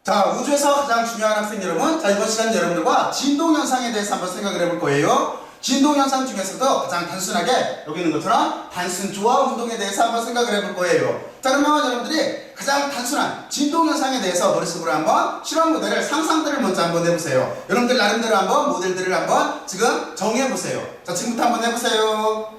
자, 우주에서 가장 중요한 학생 여러분, 자, 이번 시간 여러분들과 진동현상에 대해서 한번 생각을 해볼 거예요. 진동현상 중에서도 가장 단순하게 여기 있는 것처럼 단순조화 운동에 대해서 한번 생각을 해볼 거예요. 자, 그러면 여러분들이 가장 단순한 진동현상에 대해서 머릿속으로 한번 실험 모델을, 상상들을 먼저 한번 해보세요. 여러분들 나름대로 한번 모델들을 한번 지금 정해보세요. 자, 지금부터 한번 해보세요.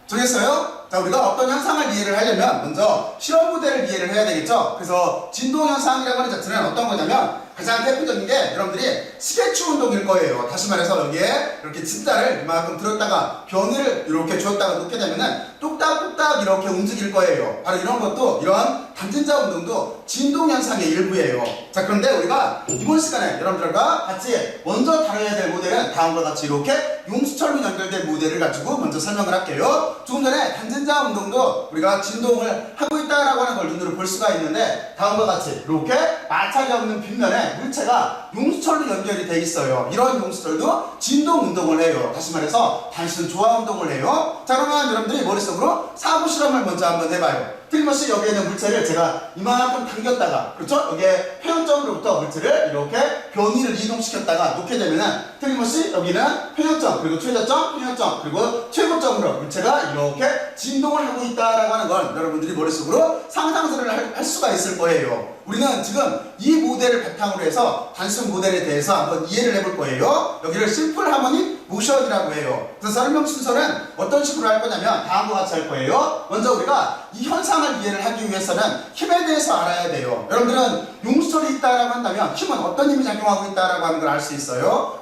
정했어요? 자, 우리가 어떤 현상을 이해를 하려면 먼저 실험 모델을 이해를 해야 되겠죠? 그래서 진동현상이라고 하는 자체는 어떤 거냐면 가장 대표적인 게 여러분들이 스케치 운동일 거예요. 다시 말해서 여기에 이렇게 진짜를 이만큼 들었다가 변이를 이렇게 주었다가 놓게 되면은 뚝딱뚝딱 이렇게 움직일 거예요. 바로 이런 것도, 이런 단진자 운동도 진동현상의 일부예요. 자, 그런데 우리가 이번 시간에 여러분들과 같이 먼저 다뤄야 될 모델은 다음과 같이 이렇게 용수철로 연결된 모델을 가지고 먼저 설명을 할게요. 조금 전에 단진자 운동도 우리가 진동을 하고 있다라고 하는 걸 눈으로 볼 수가 있는데 다음과 같이 이렇게 마찰이 없는 빗면에 물체가 용수철로 연결이 돼 있어요. 이런 용수철도 진동 운동을 해요. 다시 말해서 단순 조화 운동을 해요. 자, 그러면 여러분들이 머릿속으로 사고 실험을 먼저 한번 해봐요. 틀림없이 여기에 있는 물체를 제가 이만큼 당겼다가, 그렇죠? 여기에 회원점으로부터 물체를 이렇게 변이를 이동시켰다가 놓게 되면은 틀림없이 여기는 회원점, 그리고 최저점, 회원점, 그리고 최고점으로 물체가 이렇게 진동을 하고 있다라고 하는 건 여러분들이 머릿속으로 상상을 할 수가 있을 거예요. 우리는 지금 이 모델을 바탕으로 해서 단순 모델에 대해서 한번 이해를 해볼 거예요. 여기를 심플 하모닉 모션이라고 해요. 그래서 설명 순서는 어떤 식으로 할 거냐면 다음과 같이 할 거예요. 먼저 우리가 이 현상을 이해를 하기 위해서는 힘에 대해서 알아야 돼요. 여러분들은 용수철이 있다라고 한다면 힘은 어떤 힘이 작용하고 있다라고 하는 걸 알 수 있어요.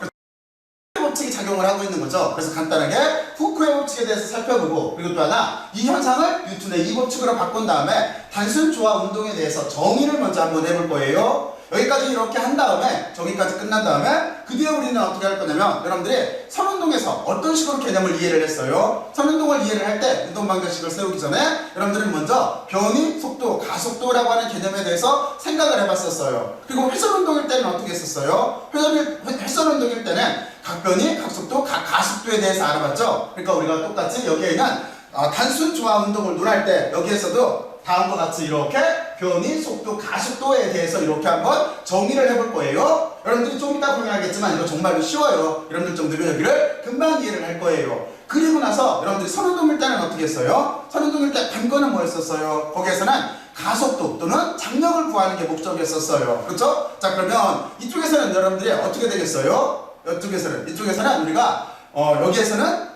법칙이 작용을 하고 있는 거죠. 그래서 간단하게 후크의 법칙에 대해서 살펴보고, 그리고 또 하나 이 현상을 뉴턴의 이 법칙으로 바꾼 다음에 단순 조화 운동에 대해서 정의를 먼저 한번 해볼 거예요. 여기까지 이렇게 한 다음에, 저기까지 끝난 다음에 그 뒤에 우리는 어떻게 할 거냐면 여러분들이 선운동에서 어떤 식으로 개념을 이해를 했어요. 선운동을 이해를 할 때 운동방정식을 세우기 전에 여러분들은 먼저 변이, 속도, 가속도라고 하는 개념에 대해서 생각을 해봤었어요. 그리고 회전운동일 때는 어떻게 했었어요? 회전운동일 때는 각 변이, 각 속도, 각 가속도에 대해서 알아봤죠. 그러니까 우리가 똑같이 여기에는 단순 조화 운동을 논할 때 여기에서도 다음과 같이 이렇게 변이, 속도, 가속도에 대해서 이렇게 한번 정의를 해볼 거예요. 여러분들이 좀 이따 보면 알겠지만 이거 정말로 쉬워요. 여러분들 정도면 여기를 금방 이해를 할 거예요. 그리고 나서 여러분들이 선운동일 때는 어떻게 했어요? 선운동일 때 관건은 뭐였었어요? 거기에서는 가속도 또는 장력을 구하는 게 목적이었었어요. 그렇죠? 자, 그러면 이쪽에서는 여러분들이 어떻게 되겠어요? 이쪽에서는 우리가 여기에서는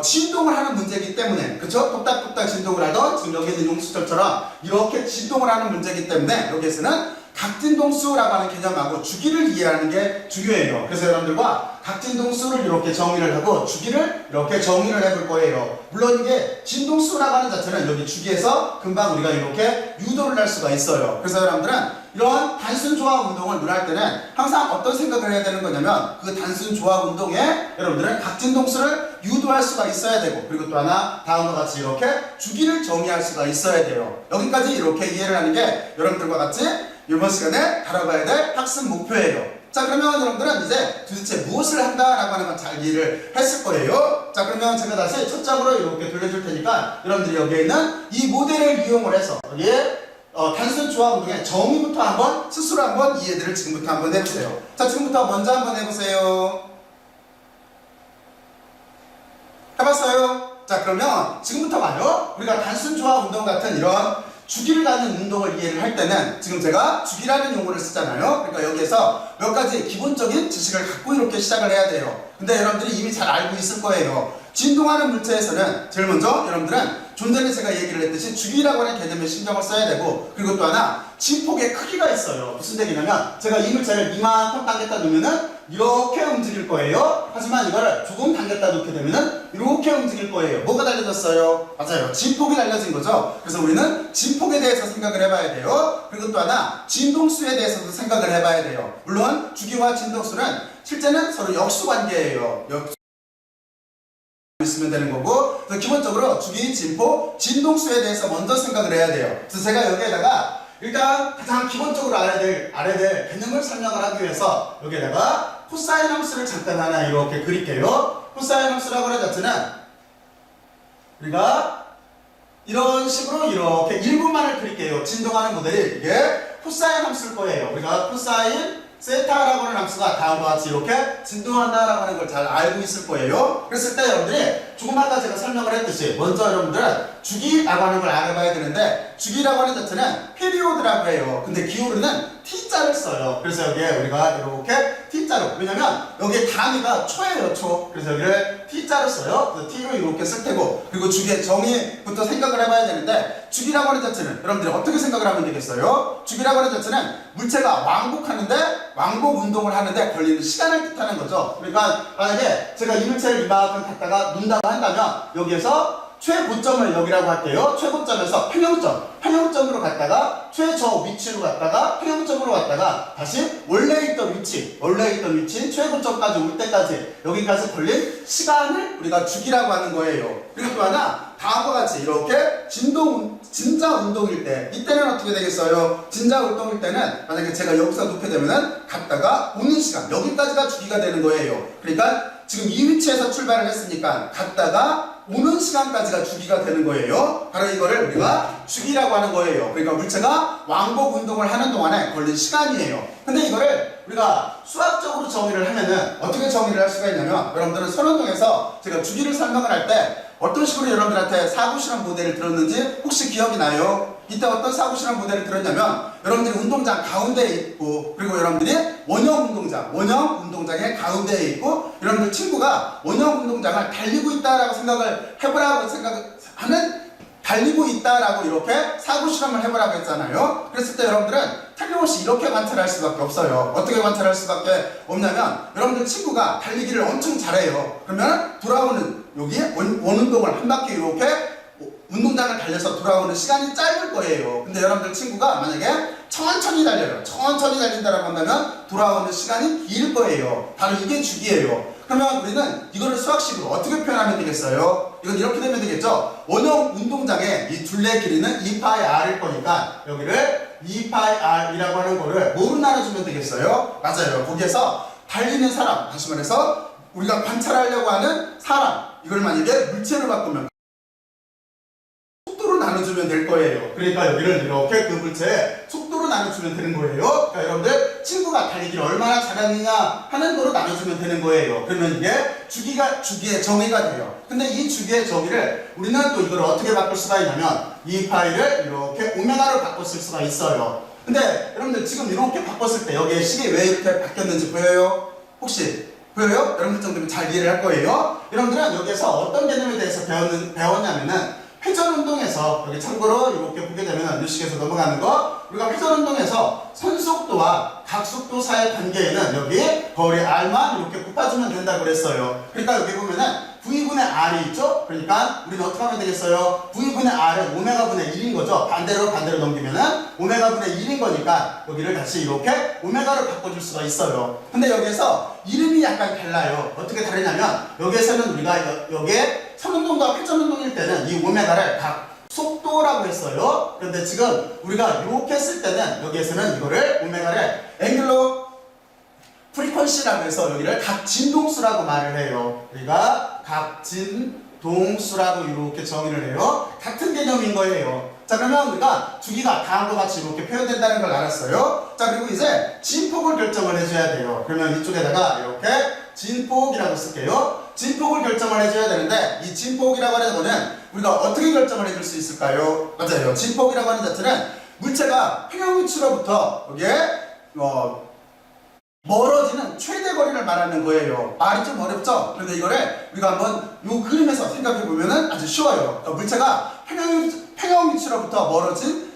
진동을 하는 문제이기 때문에, 그쵸? 똑딱똑딱 진동을 하던 지금 여기 있는 용수철처럼 이렇게 진동을 하는 문제이기 때문에 여기에서는 각진동수라고 하는 개념하고 주기를 이해하는 게 중요해요. 그래서 여러분들과 각진동수를 이렇게 정의를 하고 주기를 이렇게 정의를 해볼 거예요. 물론 이게 진동수라고 하는 자체는 여기 주기에서 금방 우리가 이렇게 유도를 할 수가 있어요. 그래서 여러분들은 이런 단순 조화 운동을 논할 때는 항상 어떤 생각을 해야 되는 거냐면 그 단순 조화 운동에 여러분들은 각진동수를 유도할 수가 있어야 되고, 그리고 또 하나 다음과 같이 이렇게 주기를 정의할 수가 있어야 돼요. 여기까지 이렇게 이해를 하는 게 여러분들과 같이 이번 시간에 다뤄봐야 될 학습 목표예요. 자, 그러면 여러분들은 이제 도대체 무엇을 한다라고 하는 건 잘 이해를 했을 거예요. 자, 그러면 제가 다시 첫 장으로 이렇게 돌려줄 테니까 여러분들이 여기에 있는 이 모델을 이용을 해서 여기에 단순 조화 운동의 정의부터 한번 스스로 한번 이해들을 지금부터 한번 해보세요. 자, 지금부터 먼저 한번 해보세요. 해봤어요? 자, 그러면 지금부터 봐요. 우리가 단순 조화 운동 같은 이런 주기를 갖는 운동을 이해를 할 때는 지금 제가 주기라는 용어를 쓰잖아요. 그러니까 여기에서 몇 가지 기본적인 지식을 갖고 이렇게 시작을 해야 돼요. 근데 여러분들이 이미 잘 알고 있을 거예요. 진동하는 물체에서는 제일 먼저 여러분들은 좀 전에 제가 얘기를 했듯이 주기라고 하는 개념에 신경을 써야 되고, 그리고 또 하나 진폭의 크기가 있어요. 무슨 얘기냐면 제가 이 물체를 이만큼 당겼다 놓으면은 이렇게 움직일 거예요. 하지만 이거를 조금 당겼다 놓게 되면은 이렇게 움직일 거예요. 뭐가 달라졌어요? 맞아요. 진폭이 달라진 거죠. 그래서 우리는 진폭에 대해서 생각을 해봐야 돼요. 그리고 또 하나 진동수에 대해서도 생각을 해봐야 돼요. 물론 주기와 진동수는 실제는 서로 역수관계예요. 있으면 되는 거고, 그래서 기본적으로 주기, 진폭, 진동수에 대해서 먼저 생각을 해야 돼요. 그래서 제가 여기에다가 일단 가장 기본적으로 알아야 될 개념을 설명을 하기 위해서 여기에다가 코사인 함수를 잠깐 하나 이렇게 그릴게요. 코사인 함수라고 하는 자체는 우리가 이런 식으로 이렇게 일부만을 그릴게요. 진동하는 모델이 이게 코사인 함수일 거예요. 우리가 코사인 세타라고 하는 함수가 다음과 같이 이렇게 진동한다라고 하는 걸 잘 알고 있을 거예요. 그랬을 때 여러분들이 조금 아까 제가 설명을 했듯이 먼저 여러분들은 주기라고 하는 걸 알아봐야 되는데 주기라고 하는 자체는 피리오드라고 해요. 근데 기호르는 T자를 써요. 그래서 여기에 우리가 이렇게 T자로, 왜냐면 여기에 단위가 초예요, 초. 그래서 여기를 T자로 써요. 그래서 T로 이렇게 쓸 테고, 그리고 주기의 정의부터 생각을 해봐야 되는데 주기라고 하는 자체는 여러분들이 어떻게 생각을 하면 되겠어요? 주기라고 하는 자체는 물체가 왕복 운동을 하는데 걸리는 시간을 뜻하는 거죠. 그러니까 만약에 제가 이 물체를 이만큼 갖다가 놓는다고 한다면 여기에서 최고점을 여기라고 할게요. 최고점에서 평형점으로 갔다가 최저 위치로 갔다가 평형점으로 갔다가 다시 원래 있던 위치 최고점까지 올 때까지 여기까지 걸린 시간을 우리가 주기라고 하는 거예요. 그리고 또 하나 다음과 같이 이렇게 진자 운동일 때, 이때는 어떻게 되겠어요? 진자 운동일 때는 만약에 제가 여기서 놓게 되면은 갔다가 오는 시간, 여기까지가 주기가 되는 거예요. 그러니까 지금 이 위치에서 출발을 했으니까 갔다가 오는 시간까지가 주기가 되는 거예요. 바로 이거를 우리가 주기라고 하는 거예요. 그러니까 물체가 왕복 운동을 하는 동안에 걸린 시간이에요. 근데 이거를 우리가 수학적으로 정의를 하면은 어떻게 정의를 할 수가 있냐면, 여러분들은 선운동에서 제가 주기를 설명을 할 때 어떤 식으로 여러분들한테 사고실험 모델을 들었는지 혹시 기억이 나요? 이때 어떤 사고실험 모델을 들었냐면, 여러분들이 운동장 가운데에 있고, 그리고 여러분들이 원형 운동장의 가운데에 있고, 여러분들 친구가 원형 운동장을 달리고 있다라고 생각을 해보라고 달리고 있다라고 이렇게 사고실험을 해보라고 했잖아요. 그랬을 때 여러분들은 틀림없이 이렇게 관찰할 수밖에 없어요. 어떻게 관찰할 수밖에 없냐면, 여러분들 친구가 달리기를 엄청 잘해요. 그러면 돌아오는 여기에 원운동을 한 바퀴 이렇게 운동장을 달려서 돌아오는 시간이 짧을 거예요. 근데 여러분들 친구가 만약에 천천히 달린다라고 한다면 돌아오는 시간이 길 거예요. 바로 이게 주기예요. 그러면 우리는 이거를 수학식으로 어떻게 표현하면 되겠어요? 이건 이렇게 되면 되겠죠? 원형 운동장의 이 둘레 길이는 2πr일 거니까 여기를 2πr이라고 하는 거를 뭐로 나눠주면 되겠어요? 맞아요. 거기에서 달리는 사람, 다시 말해서 우리가 관찰하려고 하는 사람, 이걸 만약에 물체로 바꾸면 속도로 나눠주면 될 거예요. 그러니까 여기를 이렇게 그 물체의 속도로 나눠주면 되는 거예요. 그러니까 여러분들 친구가 달리기를 얼마나 잘하느냐 하는 거로 나눠주면 되는 거예요. 그러면 이게 주기의 정의가 돼요. 근데 이 주기의 정의를 우리는 또 이걸 어떻게 바꿀 수가 있냐면 2파이를 이렇게 오메가로 바꿨을 수가 있어요. 근데 여러분들 지금 이렇게 바꿨을 때 여기에 식이 왜 이렇게 바뀌었는지 보여요? 혹시 보여요? 여러분들 정도면 잘 이해를 할 거예요. 여러분들은 여기에서 어떤 개념에 대해서 배웠냐면은 회전운동에서, 여기 참고로 이렇게 보게 되면 뉴식에서 넘어가는 거, 우리가 회전운동에서 선속도와 각속도 사이의 관계에는 여기 거리 R만 이렇게 곱해주면 된다고 그랬어요. 그러니까 여기 보면은 V분의 R이 있죠? 그러니까 우리는 어떻게 하면 되겠어요? V분의 R은 오메가분의 1인 거죠? 반대로 넘기면은 오메가분의 1인 거니까 여기를 다시 이렇게 오메가로 바꿔줄 수가 있어요. 근데 여기에서 이름이 약간 달라요. 어떻게 다르냐면, 여기에서는 우리가 여기에 선운동과 회전운동일 때는 이 오메가를 각 속도라고 했어요. 그런데 지금 우리가 이렇게 쓸 때는 여기에서는 이거를 오메가를 앵글로 프리퀀시라고 해서 여기를 각 진동수라고 말을 해요. 우리가 각 진동수라고 이렇게 정의를 해요. 같은 개념인 거예요. 자, 그러면 우리가 주기가 다음과 같이 이렇게 표현된다는 걸 알았어요. 자, 그리고 이제 진폭을 결정을 해줘야 돼요. 그러면 이쪽에다가 이렇게 진폭이라고 쓸게요. 진폭을 결정을 해줘야 되는데, 이 진폭이라고 하는 거는 우리가 어떻게 결정을 해줄 수 있을까요? 맞아요. 진폭이라고 하는 자체는 물체가 평형 위치로부터 여기에 멀어지는 최대 거리를 말하는 거예요. 말이 좀 어렵죠? 그런데 이거를 우리가 한번 이 그림에서 생각해 보면은 아주 쉬워요. 그러니까 물체가 평형 위치로부터 멀어진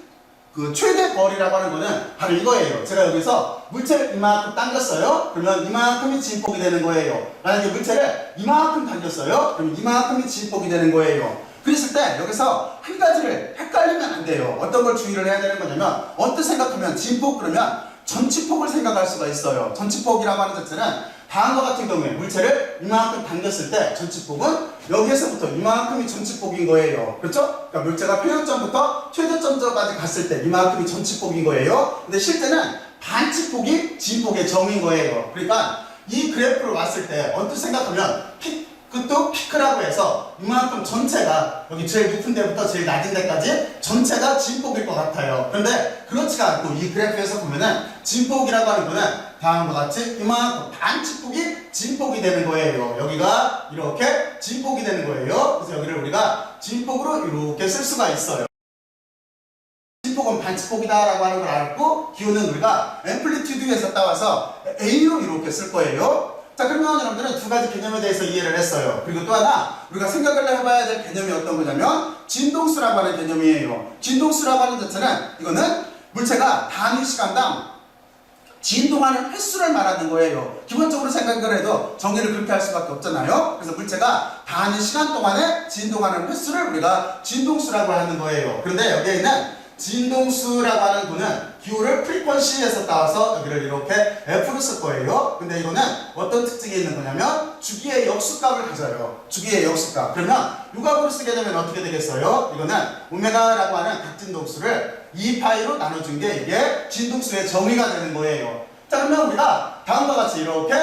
그 최대 거리라고 하는 거는 바로 이거예요. 제가 여기서 물체를 이만큼 당겼어요. 그러면 이만큼이 진폭이 되는 거예요. 만약에 물체를 이만큼 당겼어요. 그럼 이만큼이 진폭이 되는 거예요. 그랬을 때 여기서 한 가지를 헷갈리면 안 돼요. 어떤 걸 주의를 해야 되는 거냐면, 언뜻 생각하면 진폭 그러면 전치폭을 생각할 수가 있어요. 전치폭이라고 하는 자체는 다음과 같은 경우에 물체를 이만큼 당겼을 때 전치폭은 여기에서부터 이만큼이 전치폭인 거예요. 그렇죠? 그러니까 물체가 평형점부터 최저점까지 갔을 때 이만큼이 전치폭인 거예요. 근데 실제는 반치폭이 진폭의 정인 거예요. 그러니까 이 그래프를 왔을 때 언뜻 생각하면 그것도 피크라고 해서 이만큼 전체가 여기 제일 높은 데부터 제일 낮은 데까지 전체가 진폭일 것 같아요. 그런데 그렇지가 않고 이 그래프에서 보면은 진폭이라고 하는 거는 다음과 같이 이만큼 반진폭이 진폭이 되는 거예요. 여기가 이렇게 진폭이 되는 거예요. 그래서 여기를 우리가 진폭으로 이렇게 쓸 수가 있어요. 진폭은 반진폭이다라고 하는 걸 알고 기호는 우리가 앰플리튜드에서 따와서 A로 이렇게 쓸 거예요. 자, 그러면 여러분들은 두 가지 개념에 대해서 이해를 했어요. 그리고 또 하나 우리가 생각을 해봐야 될 개념이 어떤 거냐면 진동수라고 하는 개념이에요. 진동수라고 하는 자체는 이거는 물체가 단위 시간당 진동하는 횟수를 말하는 거예요. 기본적으로 생각을 해도 정의를 그렇게 할 수밖에 없잖아요. 그래서 물체가 단위 시간 동안에 진동하는 횟수를 우리가 진동수라고 하는 거예요. 그런데 여기에 있는 진동수라고 하는 거는 기호를 프리퀀시에서 따와서 여기를 이렇게 F로 쓸 거예요. 근데 이거는 어떤 특징이 있는 거냐면 주기의 역수값을 가져요. 주기의 역수값. 그러면 요값으로 쓰게 되면 어떻게 되겠어요? 이거는 오메가라고 하는 각진동수를 2파이로 나눠준 게 이게 진동수의 정의가 되는 거예요. 자, 그러면 우리가 다음과 같이 이렇게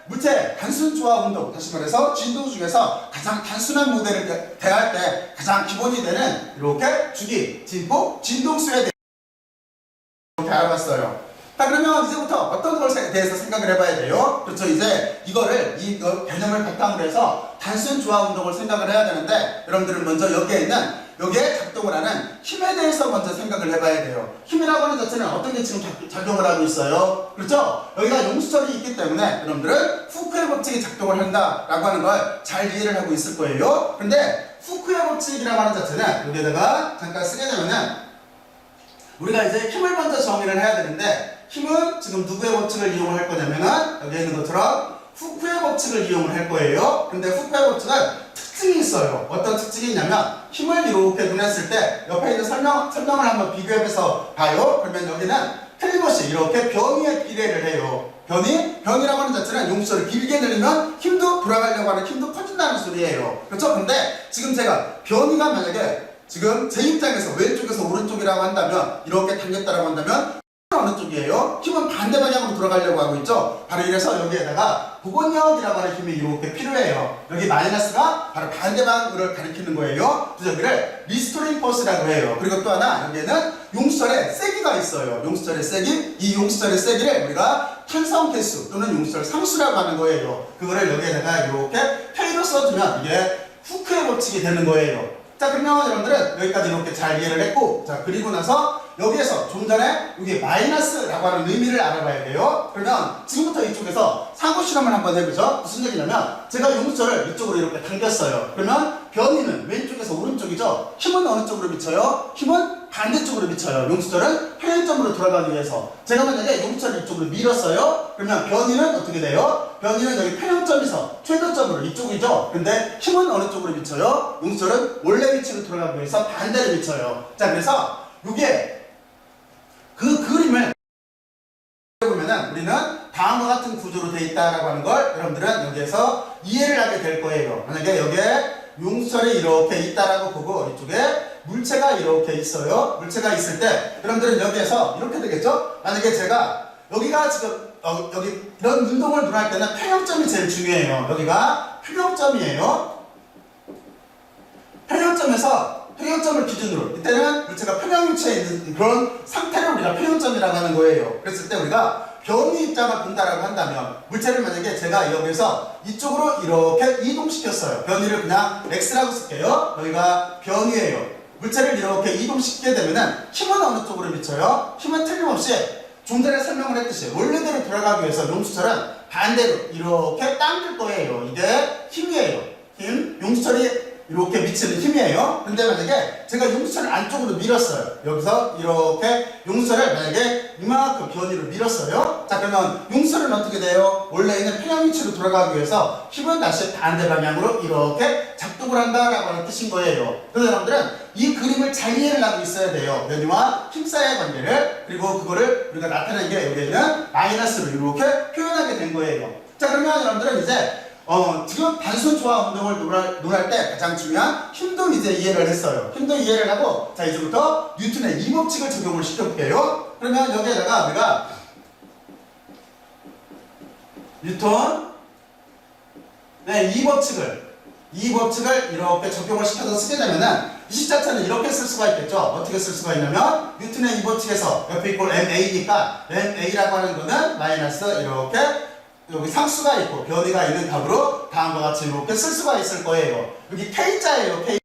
물체 단순 조화 운동, 다시 말해서 진동 중에서 가장 단순한 모델을 대할 때 가장 기본이 되는 이렇게 주기, 진폭, 진동수에 대해 이렇게 알아봤어요. 자, 그러면 이제부터 어떤 것에 대해서 생각을 해봐야 돼요? 그렇죠. 이제 이 개념을 바탕으로 해서 단순 조화 운동을 생각을 해야 되는데 여러분들은 먼저 여기에 작동을 하는 힘에 대해서 먼저 생각을 해봐야 돼요. 힘이라고 하는 자체는 어떤 게 지금 작용을 하고 있어요? 그렇죠? 여기가 용수철이 있기 때문에 여러분들은 후크의 법칙이 작동을 한다라고 하는 걸 잘 이해를 하고 있을 거예요. 근데 후크의 법칙이라고 하는 자체는 여기에다가 잠깐 쓰게 되면은 우리가 이제 힘을 먼저 정의를 해야 되는데 힘은 지금 누구의 법칙을 이용할 거냐면은 여기에 있는 것처럼 후크의 법칙을 이용을 할 거예요. 근데 후크의 법칙은 특징이 있어요. 어떤 특징이 있냐면 힘을 이렇게 눈했을 때 옆에 있는 설명을 한번 비교해서 봐요. 그러면 여기는 틀림없이 이렇게 변위에 비례를 해요. 변이라고 하는 자체는 용수철을 길게 늘리면 힘도 돌아가려고 하는 힘도 커진다는 소리예요. 그렇죠? 근데 지금 제가 변이가 만약에 지금 제 입장에서 왼쪽에서 오른쪽이라고 한다면 이렇게 당겼다라고 한다면 어느 쪽이에요? 힘은 반대 방향으로 돌아가려고 하고 있죠? 바로 이래서 여기에다가 복원력이라고 하는 힘이 이렇게 필요해요. 여기 마이너스가 바로 반대 방향을 가리키는 거예요. 그래서 여기를 리스토링 포스라고 해요. 그리고 또 하나 여기에는 용수철의 세기가 있어요. 용수철의 세기, 이 용수철의 세기를 우리가 탄성 개수 또는 용수철 상수라고 하는 거예요. 그거를 여기에다가 이렇게 K로 써주면 이게 후크의 법칙이 되는 거예요. 자, 그러면 여러분들은 여기까지 이렇게 잘 이해를 했고, 자, 그리고 나서 여기에서 좀 전에 여기 마이너스라고 하는 의미를 알아봐야 돼요. 그러면 지금부터 이쪽에서 상호 실험을 한번 해보죠. 무슨 얘기냐면 제가 용수철을 이쪽으로 이렇게 당겼어요. 그러면 변이는 왼쪽에서 오른쪽이죠. 힘은 어느 쪽으로 미쳐요? 힘은 반대쪽으로 미쳐요. 용수철은 평행점으로 돌아가기 위해서. 제가 만약에 용수철을 이쪽으로 밀었어요. 그러면 변이는 어떻게 돼요? 변이는 여기 평행점에서 최저점으로 이쪽이죠. 근데 힘은 어느 쪽으로 미쳐요? 용수철은 원래 위치로 돌아가기 위해서 반대로 미쳐요. 자, 그래서 이게 그 그림을 보면은 우리는 다음과 같은 구조로 되어 있다라고 하는 걸 여러분들은 여기에서 이해를 하게 될 거예요. 만약에 여기에 용수철이 이렇게 있다라고 보고 이쪽에 물체가 이렇게 있어요. 물체가 있을 때 여러분들은 여기에서 이렇게 되겠죠? 만약에 제가 여기가 지금 여기 이런 운동을 눈할 때는 평형점이 제일 중요해요. 여기가 평형점이에요. 평형점을 기준으로 이때는 물체가 평형 위치에 있는 그런 상태를 우리가 평형점이라고 하는 거예요. 그랬을 때 우리가 변이 입장을 본다라고 한다면 물체를 만약에 제가 여기서 이쪽으로 이렇게 이동시켰어요. 변이를 그냥 X라고 쓸게요. 여기가 변이에요. 물체를 이렇게 이동시키게 되면은 힘은 어느 쪽으로 미쳐요? 힘은 틀림없이 좀 전에 설명을 했듯이 원래대로 돌아가기 위해서 용수철은 반대로 이렇게 당길 거예요. 이게 힘이에요. 힘, 용수철이 이렇게 미치는 힘이에요. 근데 만약에 제가 용수철을 안쪽으로 밀었어요. 여기서 이렇게 용수철을 만약에 이만큼 변이로 밀었어요. 자, 그러면 용수철은 어떻게 돼요? 원래 있는 평형 위치로 돌아가기 위해서 힘은 다시 반대 방향으로 이렇게 작동을 한다라고 하는 뜻인 거예요. 그래서 여러분들은 이 그림을 잘 이해를 하고 있어야 돼요. 변이와 힘 사이의 관계를. 그리고 그거를 우리가 나타낸 게 여기에는 마이너스로 이렇게 표현하게 된 거예요. 자, 그러면 여러분들은 이제 지금 단순 조화 운동을 논할 때 가장 중요한 힘도 이제 이해를 했어요. 힘도 이해를 하고, 자, 이제부터 뉴턴의 이 법칙을 적용을 시켜볼게요. 그러면 여기에다가 우리가 뉴턴, 이 법칙을 이 법칙을 이렇게 적용을 시켜서 쓰게 되면은 이 식 자체는 이렇게 쓸 수가 있겠죠. 어떻게 쓸 수가 있냐면 뉴턴의 이 법칙에서 F 이퀄 MA니까 MA라고 하는 거는 마이너스 이렇게 여기 상수가 있고 변이가 있는 값으로 다음과 같이 이렇게 쓸 수가 있을 거예요. 여기 K자예요. K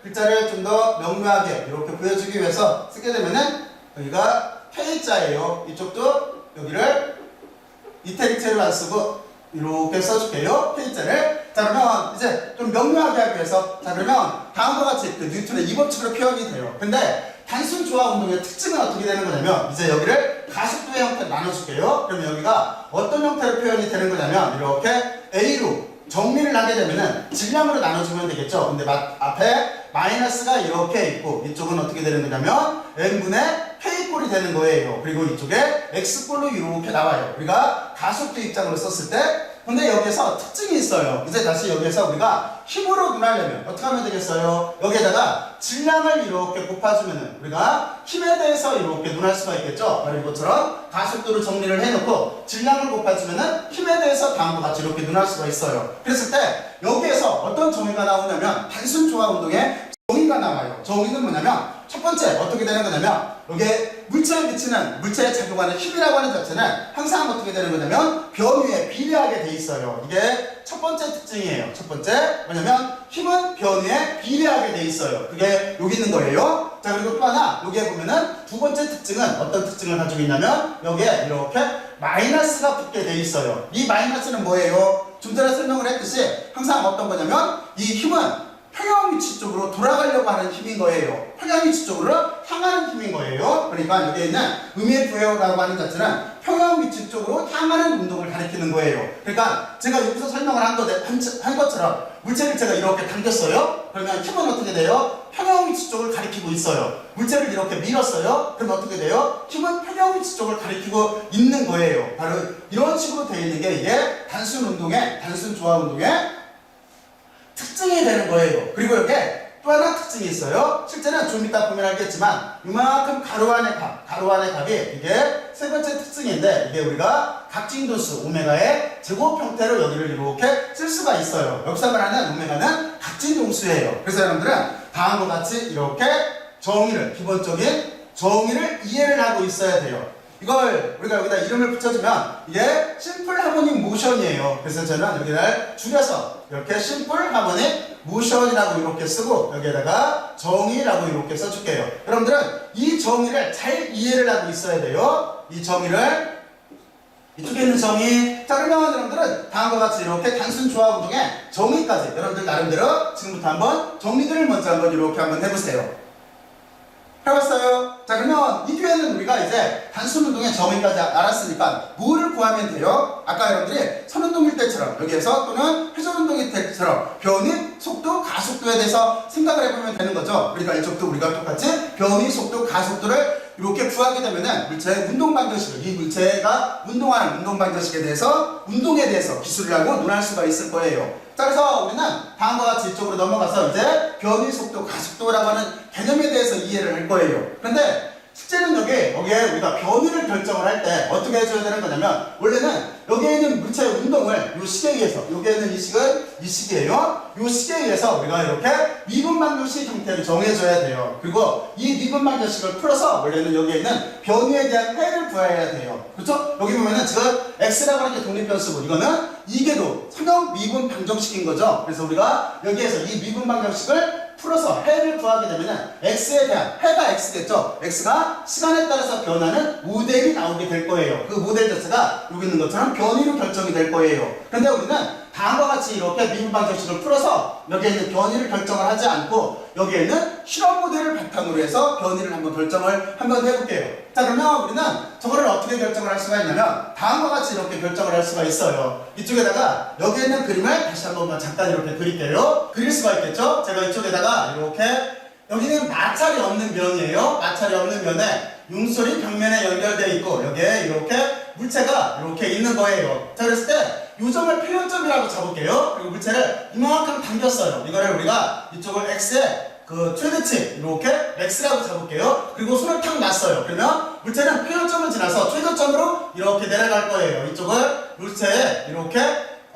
글자를 좀 더 명료하게 이렇게 보여주기 위해서 쓰게 되면은 여기가 K자예요. 이쪽도 여기를 이태리체를 안 쓰고 이렇게 써줄게요. K자를. 자, 그러면 이제 좀 명료하게 하기 위해서 자, 그러면 다음과 같이 그 뉴턴의 이 법칙으로 표현이 돼요. 근데 단순 조화 운동의 특징은 어떻게 되는 거냐면 이제 여기를 가속도의 형태로 나눠줄게요. 그러면 여기가 어떤 형태로 표현이 되는 거냐면 이렇게 A로 정리를 하게 되면은 질량으로 나눠주면 되겠죠. 근데 앞에 마이너스가 이렇게 있고 이쪽은 어떻게 되는 거냐면 n분의 k꼴이 되는 거예요. 그리고 이쪽에 x꼴로 이렇게 나와요. 우리가 가속도 입장으로 썼을 때 근데 여기에서 특징이 있어요. 이제 다시 여기에서 우리가 힘으로 눈하려면 어떻게 하면 되겠어요? 여기에다가 질량을 이렇게 곱해주면은 우리가 힘에 대해서 이렇게 눈할 수가 있겠죠? 바로 이것처럼 가속도를 정리를 해놓고 질량을 곱해주면은 힘에 대해서 다음과 같이 이렇게 눈할 수가 있어요. 그랬을 때 여기에서 어떤 정의가 나오냐면 단순 조화 운동에 정의가 나와요. 정의는 뭐냐면 첫 번째 어떻게 되는 거냐면 여기에 물체에 미치는 물체에 작용하는 힘이라고 하는 자체는 항상 어떻게 되는 거냐면 변위에 비례하게 돼 있어요. 이게 첫 번째 특징이에요. 첫 번째 뭐냐면 힘은 변위에 비례하게 돼 있어요. 그게 여기 있는 거예요. 자, 그리고 또 하나 여기에 보면은 두 번째 특징은 어떤 특징을 가지고 있냐면 여기에 이렇게 마이너스가 붙게 돼 있어요. 이 마이너스는 뭐예요? 좀 전에 설명을 했듯이 항상 어떤 거냐면 이 힘은 평형 위치 쪽으로 돌아가려고 하는 힘인 거예요. 평형 위치 쪽으로 향하는 힘인 거예요. 그러니까 여기에 있는 의미의 부여라고 하는 자체는 평형 위치 쪽으로 향하는 운동을 가리키는 거예요. 그러니까 제가 여기서 설명을 한 것처럼 물체를 제가 이렇게 당겼어요. 그러면 힘은 어떻게 돼요? 평형 위치 쪽을 가리키고 있어요. 물체를 이렇게 밀었어요. 그럼 어떻게 돼요? 힘은 평형 위치 쪽을 가리키고 있는 거예요. 바로 이런 식으로 되어 있는 게 이게 단순 운동의 단순 조화 운동의 특징이 되는 거예요. 그리고 여기에 또 하나 특징이 있어요. 실제는 좀 이따 보면 알겠지만 이만큼 가로 안의 값이 이게 세 번째 특징인데 이게 우리가 각진도수 오메가의 제곱 형태로 여기를 이렇게 쓸 수가 있어요. 여기서 말하는 오메가는 각진동수예요. 그래서 여러분들은 다음과 같이 이렇게 정의를 기본적인 정의를 이해를 하고 있어야 돼요. 이걸 우리가 여기다 이름을 붙여주면 이게 심플 하모닉 모션이에요. 그래서 저는 여기를 줄여서 이렇게 심플 하모닉 모션이라고 이렇게 쓰고 여기에다가 정의라고 이렇게 써줄게요. 여러분들은 이 정의를 잘 이해를 하고 있어야 돼요. 이 정의를 이쪽에 있는 정의. 자, 그러면 여러분들은 다음과 같이 이렇게 단순 조화 운동의 정의까지 여러분들 나름대로 지금부터 한번 정리들을 먼저 한번 이렇게 한번 해보세요. 해봤어요? 자, 그러면 이 뒤에는 우리가 이제 단순 운동의 정의까지 알았으니까 뭐를 구하면 돼요? 아까 여러분들이 선운동일 때처럼 여기에서 또는 회전 운동일 때처럼 변이, 속도, 가속도에 대해서 생각을 해보면 되는 거죠. 그러니까 이쪽도 우리가 똑같이 변이, 속도, 가속도를 이렇게 구하게 되면은 물체의 운동 방정식을 이 물체가 운동하는 운동 방정식에 대해서 운동에 대해서 기술을 하고 논할 수가 있을 거예요. 자, 그래서 우리는 다음과 같이 이쪽으로 넘어가서 이제 변이, 속도, 가속도라고 하는 개념에 대해서 이해를 할 거예요. 그런데 실제는 여기에 우리가 변이를 결정을 할 때 어떻게 해줘야 되는 거냐면 원래는 여기에 있는 물체의 운동을 이 식에 의해서 여기에 있는 이 식은 이 식이에요. 이 식에 의해서 우리가 이렇게 미분방정식 형태를 정해줘야 돼요. 그리고 이 미분방정식을 풀어서 원래는 여기에 있는 변이에 대한 해를 구해야 돼요. 그렇죠? 여기 보면은 지금 x라고 하는 게 독립변수고 이거는 이게도 성형 미분방정식인 거죠. 그래서 우리가 여기에서 이 미분방정식을 풀어서 해를 구하게 되면은 x에 대한 해가 x겠죠. x가 시간에 따라서 변하는 모델이 나오게 될 거예요. 그 모델 자체가 여기 있는 것처럼 변이로 결정이 될 거예요. 그런데 우리는 다음과 같이 이렇게 미분방정식을 풀어서 여기에 있는 변이를 결정을 하지 않고 여기에 있는 실험 모델을 바탕으로 해서 변이를 한번 결정을 한번 해볼게요. 자, 그러면 우리는 저거를 어떻게 결정을 할 수가 있냐면 다음과 같이 이렇게 결정을 할 수가 있어요. 이쪽에다가 여기에 있는 그림을 다시 한번 잠깐 이렇게 그릴게요. 그릴 수가 있겠죠? 제가 이쪽에다가 이렇게 여기는 마찰이 없는 면이에요. 마찰이 없는 면에 융솔이 벽면에 연결되어 있고 여기에 이렇게 물체가 이렇게 있는 거예요. 자, 그랬을 때 요점을 표현점이라고 잡을게요. 그리고 물체를 이만큼 당겼어요. 이거를 우리가 이쪽을 x에 그 최대치 이렇게 x라고 잡을게요. 그리고 손을 탁 놨어요. 그러면 물체는 표현점을 지나서 최저점으로 이렇게 내려갈 거예요. 이쪽을 물체에 이렇게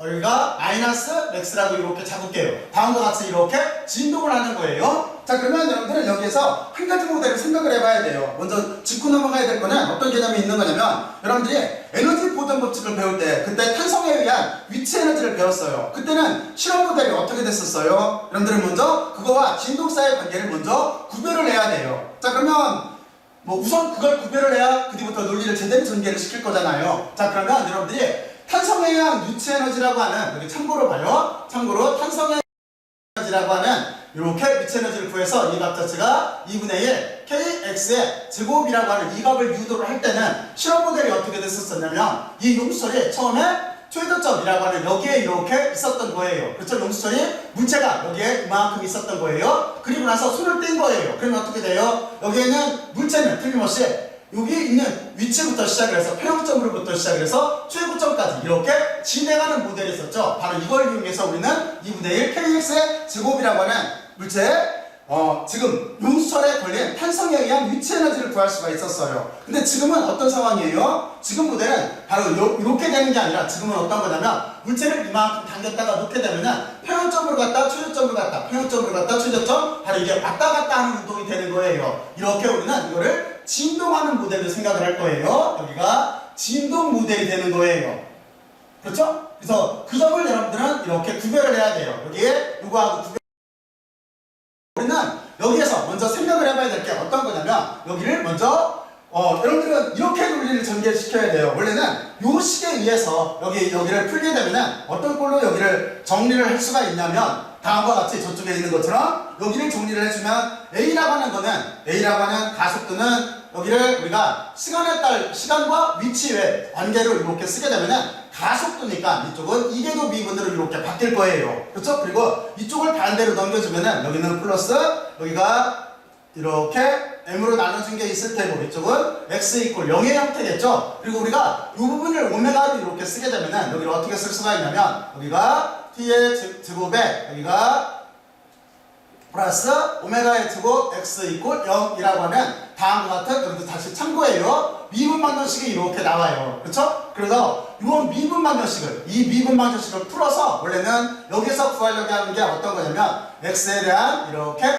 여기가 마이너스 x라고 이렇게 잡을게요. 다음과 같이 이렇게 진동을 하는 거예요. 자, 그러면 여러분들은 여기에서 한 가지 모델을 생각을 해봐야 돼요. 먼저 짚고 넘어가야 될 거는 어떤 개념이 있는 거냐면, 여러분들이 에너지 보존 법칙을 배울 때 그때 탄성에 의한 위치 에너지를 배웠어요. 그때는 실험 모델이 어떻게 됐었어요? 여러분들은 먼저 그거와 진동 사이의 관계를 먼저 구별을 해야 돼요. 자, 그러면 우선 그걸 구별을 해야 그 뒤부터 논리를 제대로 전개를 시킬 거잖아요. 자, 그러면 여러분들이 탄성에 의한 위치 에너지라고 하는, 여기 참고로 봐요. 참고로 탄성에 의한 에너지라고 하는 이렇게 위치 에너지를 구해서 이 값 자체가 2분의 1 kx의 제곱이라고 하는 이 값을 유도를 할 때는 실험 모델이 어떻게 됐었냐면, 이 용수철이 처음에 최저점이라고 하는 여기에 이렇게 있었던 거예요. 그렇죠? 용수철이 물체가 여기에 이만큼 있었던 거예요. 그리고 나서 손을 뗀 거예요. 그러면 어떻게 돼요? 여기에는 물체는 틀림없이 여기 있는 위치부터 시작을 해서 평형점으로부터 시작을 해서 최고점까지 이렇게 진행하는 모델이 있었죠. 바로 이걸 이용해서 우리는 2분의 1 kx의 제곱이라고 하는 물체의 지금 용수철에 걸린 탄성에 의한 위치 에너지를 구할 수가 있었어요. 근데 지금은 어떤 상황이에요? 지금 모델은 바로 이렇게 되는 게 아니라 지금은 어떤 거냐면, 물체를 이만큼 당겼다가 놓게 되면은 평형점으로 갔다 최저점으로 갔다 평형점으로 갔다 최저점, 바로 이게 왔다 갔다 하는 운동이 되는 거예요. 이렇게 우리는 이거를 진동하는 모델로 생각을 할 거예요. 여기가 진동 모델이 되는 거예요. 그렇죠? 그래서 그 점을 여러분들은 이렇게 구별을 해야 돼요. 여기에 이거하고 구별. 우리는 여기에서 먼저 생각을 해봐야 될 게 어떤 거냐면, 여기를 먼저 여러분들은 이렇게 논리를 전개시켜야 돼요. 원래는 요 식에 의해서 여기를 풀게 되면은 어떤 꼴로 여기를 정리를 할 수가 있냐면, 다음과 같이 저쪽에 있는 것처럼 여기를 정리를 해주면, A라고 하는 거는, A라고 하는 가속도는 여기를 우리가 시간과 위치의 관계로 이렇게 쓰게 되면은 가속도니까 이쪽은 이궤도 미분으로 이렇게 바뀔 거예요. 그렇죠? 그리고 이쪽을 반대로 넘겨주면은 여기는 플러스, 여기가 이렇게 m으로 나눠진 게 있을 테고 이쪽은 x 이퀄 0의 형태겠죠? 그리고 우리가 이 부분을 오메가로 이렇게 쓰게 되면은 여기를 어떻게 쓸 수가 있냐면, 여기가 t의 제곱에 여기가 플러스 오메가의 제곱 x 이퀄 0이라고 하는 다음과 같은, 여기도 다시 참고해요. 미분 방정식이 이렇게 나와요. 그렇죠? 그래서 이런 미분 방정식을, 이 미분 방정식을 풀어서 원래는 여기서 구하려고 하는 게 어떤 거냐면, x에 대한 이렇게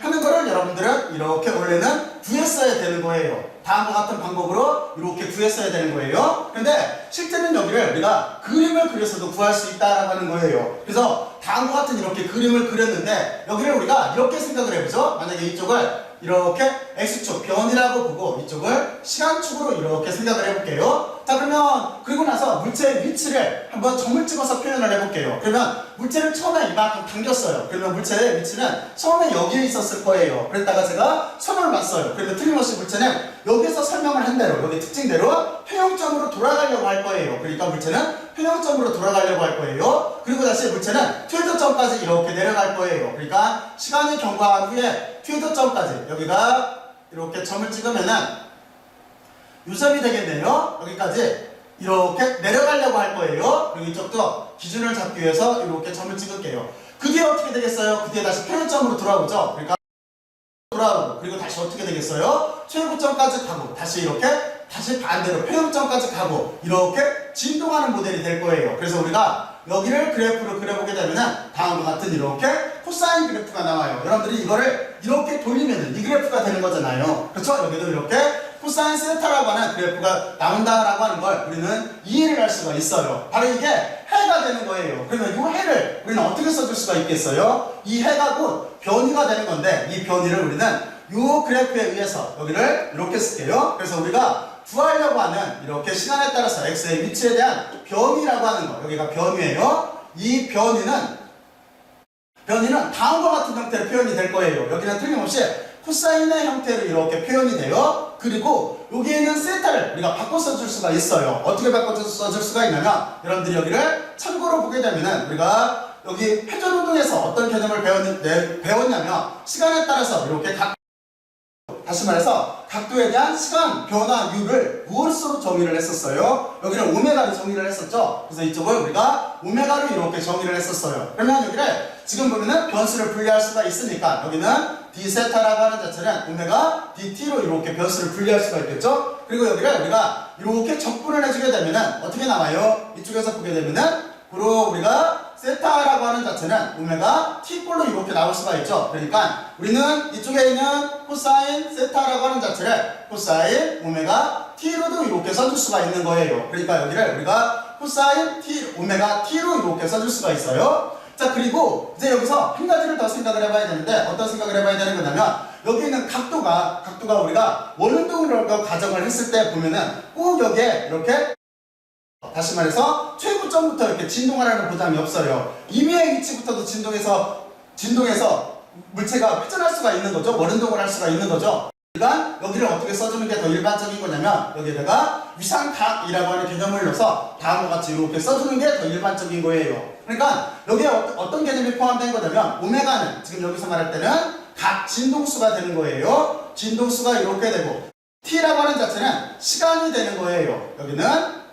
하는 거를 여러분들은 이렇게 원래는 구했어야 되는 거예요. 다음과 같은 방법으로 이렇게 구했어야 되는 거예요. 근데 실제는 여기를 우리가 그림을 그려서도 구할 수 있다라고 하는 거예요. 그래서 다음과 같은 이렇게 그림을 그렸는데, 여기를 우리가 이렇게 생각을 해보죠. 만약에 이쪽을 이렇게 x축 변이라고 보고 이쪽을 시간축으로 이렇게 생각을 해볼게요. 자, 그러면 그리고 나서 물체의 위치를 한번 점을 찍어서 표현을 해볼게요. 그러면 물체를 처음에 이만큼 당겼어요. 그러면 물체의 위치는 처음에 여기에 있었을 거예요. 그랬다가 제가 선을 놨어요. 그러면 틀림없이 물체는 여기서 설명을 한 대로, 여기 특징대로 평형점으로 돌아가려고 할 거예요. 그러니까 물체는 평형점으로 돌아가려고 할 거예요. 그리고 다시 물체는 최저점까지 이렇게 내려갈 거예요. 그러니까 시간이 경과한 후에 최저점까지 여기가 이렇게 점을 찍으면은 요점이 되겠네요. 여기까지 이렇게 내려가려고 할 거예요. 그리고 이쪽도 기준을 잡기 위해서 이렇게 점을 찍을게요. 그게 어떻게 되겠어요? 그게 다시 평형점으로 돌아오죠. 그러니까 돌아오고, 그리고 다시 어떻게 되겠어요? 최고점까지 가고, 다시 이렇게 다시 반대로 평형점까지 가고, 이렇게 진동하는 모델이 될 거예요. 그래서 우리가 여기를 그래프로 그려보게 되면은 다음과 같은 이렇게 코사인 그래프가 나와요. 여러분들이 이거를 이렇게 돌리면은 이 그래프가 되는 거잖아요. 그렇죠? 여기도 이렇게 코사인 세타라고 하는 그래프가 나온다라고 하는 걸 우리는 이해를 할 수가 있어요. 바로 이게 해가 되는 거예요. 그러면 이 해를 우리는 어떻게 써줄 수가 있겠어요? 이 해가 곧 변이가 되는 건데, 이 변이를 우리는 이 그래프에 의해서 여기를 이렇게 쓸게요. 그래서 우리가 구하려고 하는 이렇게 시간에 따라서 x의 위치에 대한 변이라고 하는 거, 여기가 변이에요. 이 변이는 다음과 같은 형태로 표현이 될 거예요. 여기는 틀림없이 코사인의 형태로 이렇게 표현이 돼요. 그리고 여기에 있는 세타를 우리가 바꿔 써줄 수가 있어요. 어떻게 바꿔 써줄 수가 있냐면, 여러분들이 여기를 참고로 보게 되면은 우리가 여기 회전운동에서 어떤 개념을 배웠냐면, 시간에 따라서 이렇게 다시 말해서 각도에 대한 시간 변화율을 무엇으로 정의를 했었어요? 여기를 오메가로 정의를 했었죠. 그래서 이쪽을 우리가 오메가로 이렇게 정의를 했었어요. 그러면 여기를 지금 보면은 변수를 분리할 수가 있으니까 여기는 d 세타라고 하는 자체는 오메가 dt로 이렇게 변수를 분리할 수가 있겠죠. 그리고 여기를 우리가 이렇게 적분을 해주게 되면은 어떻게 나와요? 이쪽에서 보게 되면은 그리고 우리가 세타라고 하는 자체는 오메가 t꼴로 이렇게 나올 수가 있죠. 그러니까 우리는 이쪽에 있는 코사인 세타라고 하는 자체를 코사인 오메가 t로도 이렇게 써줄 수가 있는 거예요. 그러니까 여기를 우리가 코사인 t 오메가 t로 이렇게 써줄 수가 있어요. 자, 그리고 이제 여기서 한 가지를 더 생각을 해봐야 되는데 어떤 생각을 해봐야 되는 거냐면 여기 있는 각도가 우리가 원운동으로 가정을 했을 때 보면은 꼭 여기에 이렇게 다시 말해서 최고점부터 이렇게 진동하라는 보장이 없어요. 임의의 위치부터도 진동해서 물체가 회전할 수가 있는 거죠. 원운동을 할 수가 있는 거죠. 그러니까 여기를 어떻게 써주는 게 더 일반적인 거냐면 여기에다가 위상각이라고 하는 개념을 넣어서 다음과 같이 이렇게 써주는 게 더 일반적인 거예요. 그러니까 여기에 어떤 개념이 포함된 거냐면 오메가는 지금 여기서 말할 때는 각 진동수가 되는 거예요. 진동수가 이렇게 되고 t라고 하는 자체는 시간이 되는 거예요.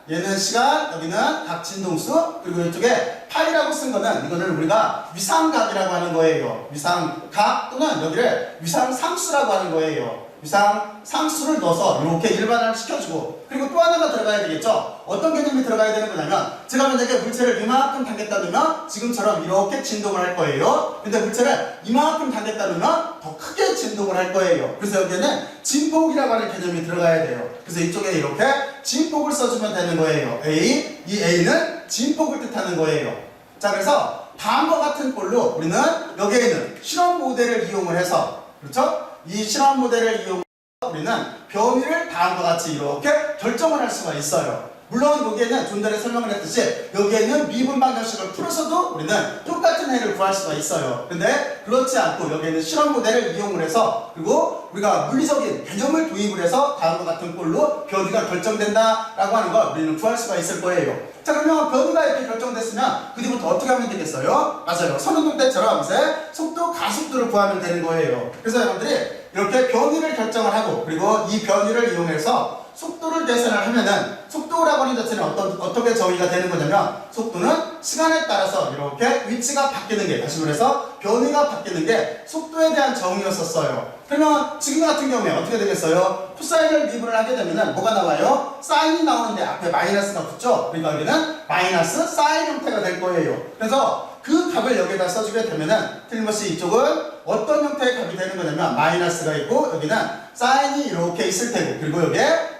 얘는 시간, 여기는 각 진동수, 그리고 이쪽에 파이라고 쓴 거는 이거는 우리가 위상각이라고 하는 거예요. 위상각 또는 여기를 위상상수라고 하는 거예요. 위상상수를 넣어서 이렇게 일반화를 시켜주고 그리고 또 하나가 들어가야 되겠죠. 어떤 개념이 들어가야 되는 거냐면 제가 만약에 물체를 이만큼 당겼다 놓으면 지금처럼 이렇게 진동을 할 거예요. 근데 물체를 이만큼 당겼다 놓으면 더 크게 진동을 할 거예요. 그래서 여기에는 진폭이라고 하는 개념이 들어가야 돼요. 그래서 이쪽에 이렇게 진폭을 써주면 되는 거예요. 이 A는 진폭을 뜻하는 거예요. 자, 그래서 다음과 같은 꼴로 우리는 여기에 있는 실험 모델을 이용을 해서 그렇죠? 이 실험 모델을 이용해서 우리는 변위를 다음과 같이 이렇게 결정을 할 수가 있어요. 물론 여기에는 좀 전에 설명을 했듯이 여기에는 미분 방정식을 풀어서도 우리는 똑같은 해를 구할 수가 있어요. 근데 그렇지 않고 여기에는 실험 모델을 이용을 해서 그리고 우리가 물리적인 개념을 도입을 해서 다음과 같은 꼴로 변위가 결정된다라고 하는 걸 우리는 구할 수가 있을 거예요. 자, 그러면 변위가 이렇게 결정됐으면 그 뒤부터 어떻게 하면 되겠어요? 맞아요. 선운동 때처럼 이제 속도, 가속도를 구하면 되는 거예요. 그래서 여러분들이 이렇게 변위를 결정을 하고 그리고 이 변위를 이용해서 속도를 계산을 하면은 속도라고 하는 자체는 어떻게 정의가 되는 거냐면 속도는 시간에 따라서 이렇게 위치가 바뀌는 게 다시 말해서 변위가 바뀌는 게 속도에 대한 정의였었어요. 그러면 지금 같은 경우에 어떻게 되겠어요? 코사인을 미분을 하게 되면은 뭐가 나와요? 사인이 나오는데 앞에 마이너스가 붙죠? 그러니까 여기는 마이너스 사인 형태가 될 거예요. 그래서 그 값을 여기에다 써주게 되면은 틀림없이 이쪽은 어떤 형태의 값이 되는 거냐면 마이너스가 있고 여기는 사인이 이렇게 있을 테고 그리고 여기에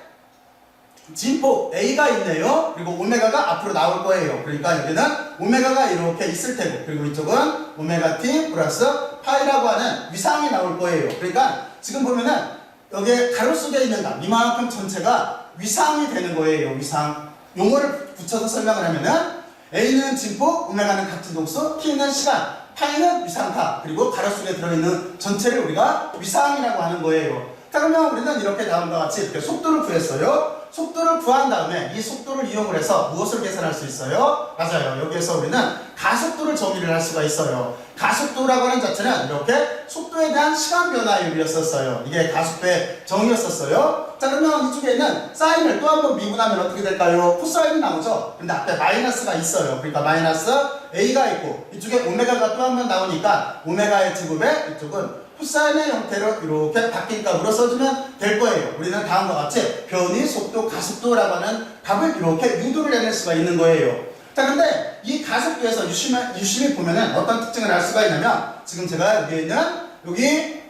진폭 A가 있네요. 그리고 오메가가 앞으로 나올 거예요. 그러니까 여기는 오메가가 이렇게 있을 테고 그리고 이쪽은 오메가 t 플러스 파이라고 하는 위상이 나올 거예요. 그러니까 지금 보면은 여기에 가로 속에 있는 값 이만큼 전체가 위상이 되는 거예요. 위상. 용어를 붙여서 설명을 하면은 A는 진폭, 오메가는 각진동수, t는 시간, 파이는 위상값, 그리고 가로 속에 들어있는 전체를 우리가 위상이라고 하는 거예요. 자, 그러면 우리는 이렇게 다음과 같이 이렇게 속도를 구했어요. 속도를 구한 다음에 이 속도를 이용을 해서 무엇을 계산할 수 있어요? 맞아요. 여기에서 우리는 가속도를 정의를 할 수가 있어요. 가속도라고 하는 자체는 이렇게 속도에 대한 시간 변화율이었었어요. 이게 가속도의 정의였었어요. 자, 그러면 이쪽에 있는 사인을 또 한 번 미분하면 어떻게 될까요? 코사인이 나오죠? 근데 앞에 마이너스가 있어요. 그러니까 마이너스 A가 있고 이쪽에 오메가가 또 한 번 나오니까 오메가의 제곱에 이쪽은 코사인의 형태로 이렇게 바뀐 값으로 써주면 될 거예요. 우리는 다음과 같이 변위, 속도, 가속도라고 하는 값을 이렇게 유도를 해낼 수가 있는 거예요. 자, 근데 이 가속도에서 유심히 보면은 어떤 특징을 알 수가 있냐면 지금 제가 여기에 있는 여기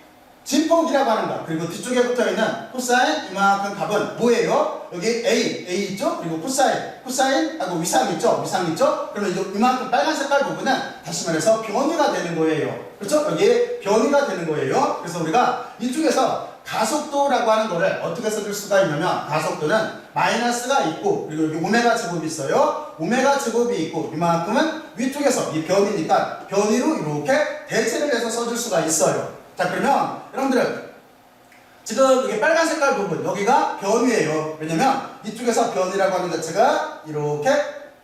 진폭이라고 하는 값 그리고 뒤쪽에 붙어있는 코사인 이만큼 값은 뭐예요? 여기 A 있죠? 그리고 코사인하고 위상 있죠? 그러면 이만큼 빨간 색깔 부분은 다시 말해서 변위가 되는 거예요. 그렇죠? 여기 변위가 되는 거예요. 그래서 우리가 이쪽에서 가속도라고 하는 거를 어떻게 써줄 수가 있냐면 가속도는 마이너스가 있고 그리고 여기 오메가 제곱이 있어요. 오메가 제곱이 있고 이만큼은 위쪽에서 이 변이니까 변위로 이렇게 대체를 해서 써줄 수가 있어요. 자, 그러면 여러분들은 지금 이게 빨간 색깔 부분 여기가 변위예요. 왜냐면 이쪽에서 변위라고 하는 자체가 이렇게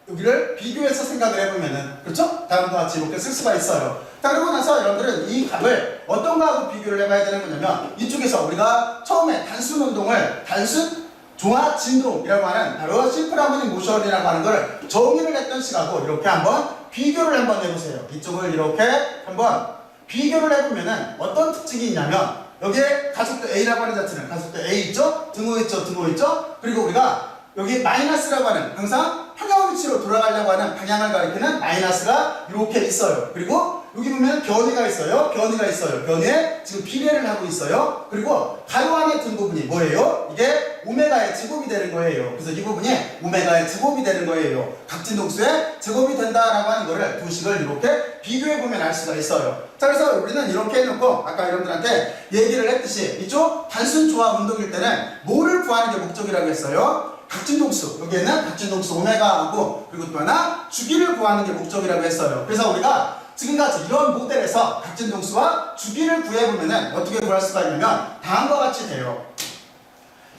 여기를 비교해서 생각을 해보면은 그렇죠? 다음과 같이 이렇게 쓸 수가 있어요. 자, 그러고 나서 여러분들은 이 값을 어떤 거하고 비교를 해봐야 되는 거냐면 이쪽에서 우리가 처음에 단순 운동을 단순 종합 진동이라고 하는 바로 심플 하모닉 모션이라고 하는 걸 정의를 했던 식하고 이렇게 한번 비교를 한번 해보세요. 이쪽을 이렇게 한번 비교를 해보면은 어떤 특징이 있냐면 여기에 가속도 A라고 하는 자체는 가속도 A 있죠? 등호 있죠? 등호 있죠? 그리고 우리가 여기 마이너스라고 하는 항상 평형 위치로 돌아가려고 하는 방향을 가리키는 마이너스가 이렇게 있어요. 그리고 여기 보면 변위가 있어요. 변위가 있어요. 변위에 지금 비례를 하고 있어요. 그리고 가로 안에 든 부분이 뭐예요? 이게 오메가의 제곱이 되는 거예요. 그래서 이 부분이 오메가의 제곱이 되는 거예요. 각진동수의 제곱이 된다라고 하는 거를 두 식을 이렇게 비교해 보면 알 수가 있어요. 자, 그래서 우리는 이렇게 해놓고 아까 여러분들한테 얘기를 했듯이 이쪽 단순 조합 운동일 때는 뭐를 구하는 게 목적이라고 했어요? 각진동수, 여기에는 각진동수 오메가하고 그리고 또 하나 주기를 구하는 게 목적이라고 했어요. 그래서 우리가 지금까지 이런 모델에서 각진동수와 주기를 구해보면은 어떻게 구할 수가 있냐면 다음과 같이 돼요.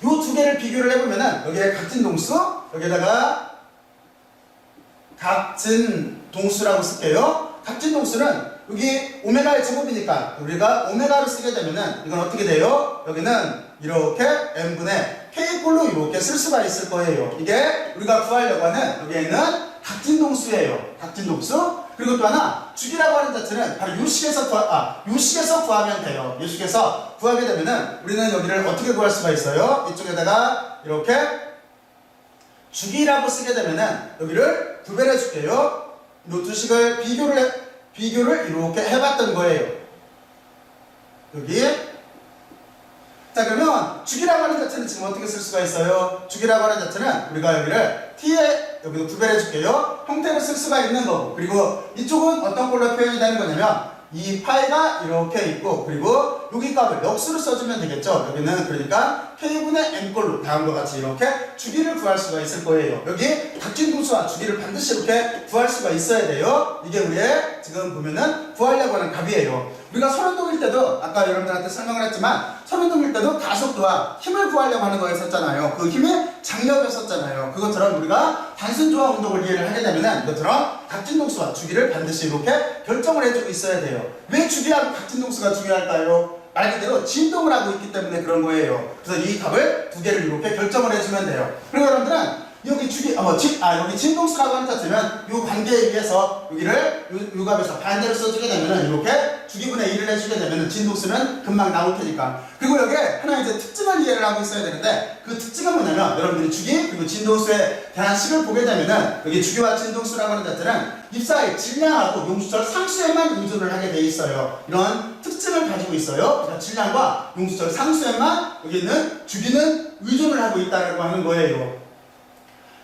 이 두 개를 비교를 해보면은 여기에 각진동수, 여기에다가 각진동수라고 쓸게요. 각진동수는 여기 오메가의 제곱이니까 우리가 오메가로 쓰게 되면은 이건 어떻게 돼요? 여기는 이렇게 n분의 k꼴로 이렇게 쓸 수가 있을 거예요. 이게 우리가 구하려고 하는 여기에는 각진동수예요. 각진동수. 그리고 또 하나 주기라고 하는 자체는 바로 요식에서 구하면 돼요. 요식에서 구하게 되면은 우리는 여기를 어떻게 구할 수가 있어요? 이쪽에다가 이렇게 주기라고 쓰게 되면은 여기를 구별해 줄게요. 이 두 식을 비교를 이렇게 해봤던 거예요. 여기. 자, 그러면 주기라고 하는 자체는 지금 어떻게 쓸 수가 있어요? 주기라고 하는 자체는 우리가 여기를 t에 여기도 구별해 줄게요. 형태로 쓸 수가 있는 거고, 그리고 이쪽은 어떤 걸로 표현이 되는 거냐면 이 파이가 이렇게 있고, 그리고 여기 값을 역수로 써주면 되겠죠. 여기는 그러니까 k분의 n꼴로 다음과 같이 이렇게 주기를 구할 수가 있을 거예요. 여기 각진동수와 주기를 반드시 이렇게 구할 수가 있어야 돼요. 이게 우리의 지금 보면은 구하려고 하는 값이에요. 우리가 선운동일 때도 아까 여러분들한테 설명을 했지만 선운동일 때도 가속도와 힘을 구하려고 하는 거였었잖아요. 그 힘이 장력이었었잖아요. 그것처럼 우리가 단순 조합 운동을 이해를 하게 되면은 이것처럼 각진동수와 주기를 반드시 이렇게 결정을 해주고 있어야 돼요. 왜 주기하고 각진동수가 중요할까요? 말 그대로 진동을 하고 있기 때문에 그런 거예요. 그래서 이 값을 두 개를 이렇게 결정을 해주면 돼요. 그리고 여러분들은 여기 여기 진동수라고 하는 자체면 이 관계에 의해서 여기를 요 값에서 반대로 써주게 되면은 이렇게 주기분의 1을 해주게 되면은 진동수는 금방 나올 테니까. 그리고 여기에 하나 이제 특징을 이해를 하고 있어야 되는데 그 특징은 뭐냐면 여러분들이 주기 그리고 진동수에 대한 식을 보게 되면은 여기 주기와 진동수라고 하는 자체는 입사의 질량하고 용수철 상수에만 의존을 하게 돼 있어요. 이런 특징을 가지고 있어요. 그러니까 질량과 용수철 상수에만 여기 있는 주기는 의존을 하고 있다고 하는 거예요.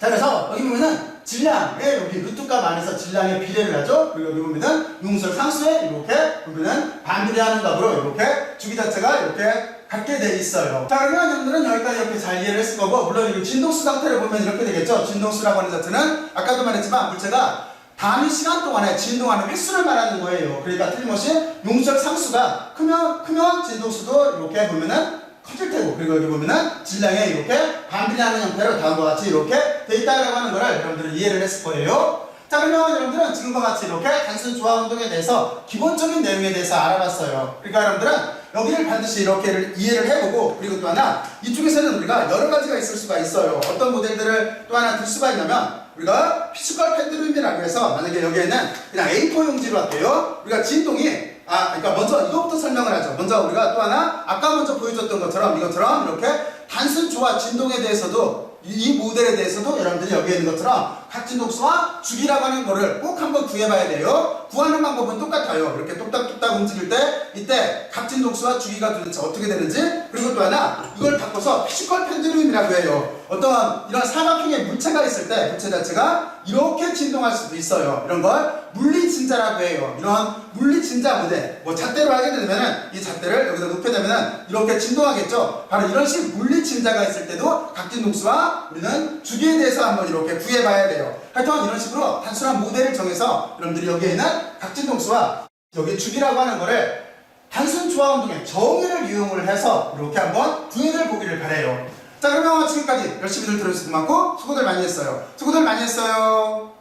자, 그래서 여기 보면은 질량에 여기 루트값 안에서 질량에 비례를 하죠. 그리고 여기 보면은 용수철 상수에 이렇게 보면은 반비례하는 값으로 이렇게 주기 자체가 이렇게 갖게 돼 있어요. 자, 그러면 여러분들은 여기까지 이렇게 잘 이해를 했을 거고, 물론 이 진동수 상태를 보면 이렇게 되겠죠. 진동수라고 하는 자체는 아까도 말했지만 물체가 단위 시간 동안에 진동하는 횟수를 말하는 거예요. 그러니까 틀림없이 용수철 상수가 크면 진동수도 이렇게 보면은 커질 테고, 그리고 여기 보면은 질량에 이렇게 반비례하는 형태로 다음과 같이 이렇게 돼 있다라고 하는 거를 여러분들은 이해를 했을 거예요. 자, 그러면 여러분들은 지금과 같이 이렇게 단순 조합 운동에 대해서 기본적인 내용에 대해서 알아봤어요. 그러니까 여러분들은 여기를 반드시 이렇게 이해를 해보고, 그리고 또 하나 이쪽에서는 우리가 여러 가지가 있을 수가 있어요. 어떤 모델들을 또 하나 들 수가 있냐면 우리가 피지컬 펜드룸이라고 해서 만약에 여기에는 그냥 A4 용지로 할게요. 우리가 진동이 그러니까 먼저 이것부터 설명을 하죠. 먼저 우리가 또 하나 아까 먼저 보여줬던 것처럼 이것처럼 이렇게 단순 조화 진동에 대해서도 이 모델에 대해서도 여러분들이 여기에 있는 것처럼 각진동수와 주기라고 하는 거를 꼭 한번 구해봐야 돼요. 구하는 방법은 똑같아요. 이렇게 뚝딱뚝딱 움직일 때 이때 각진동수와 주기가 도대체 어떻게 되는지, 그리고 또 하나 이걸 바꿔서 피지컬 펜듈럼이라고 해요. 어떤 이런 사각형의 물체가 있을 때 물체 자체가 이렇게 진동할 수도 있어요. 이런 걸 물리진자라고 해요. 이런 물리진자 모델, 잣대로 하게 되면은 이 잣대를 여기다 놓게 되면은 이렇게 진동하겠죠. 바로 이런 식 물리진자가 있을 때도 각진동수와 우리는 주기에 대해서 한번 이렇게 구해봐야 돼요. 하여튼 이런 식으로 단순한 모델을 정해서 여러분들이 여기에 있는 각진동수와 여기 주기라고 하는 거를 단순 조화 운동의 정의를 이용을 해서 이렇게 한번 구현을 보기를 바래요. 자, 그러면 지금까지 열심히들 들어주셔서 고맙고 수고들 많이 했어요. 수고들 많이 했어요.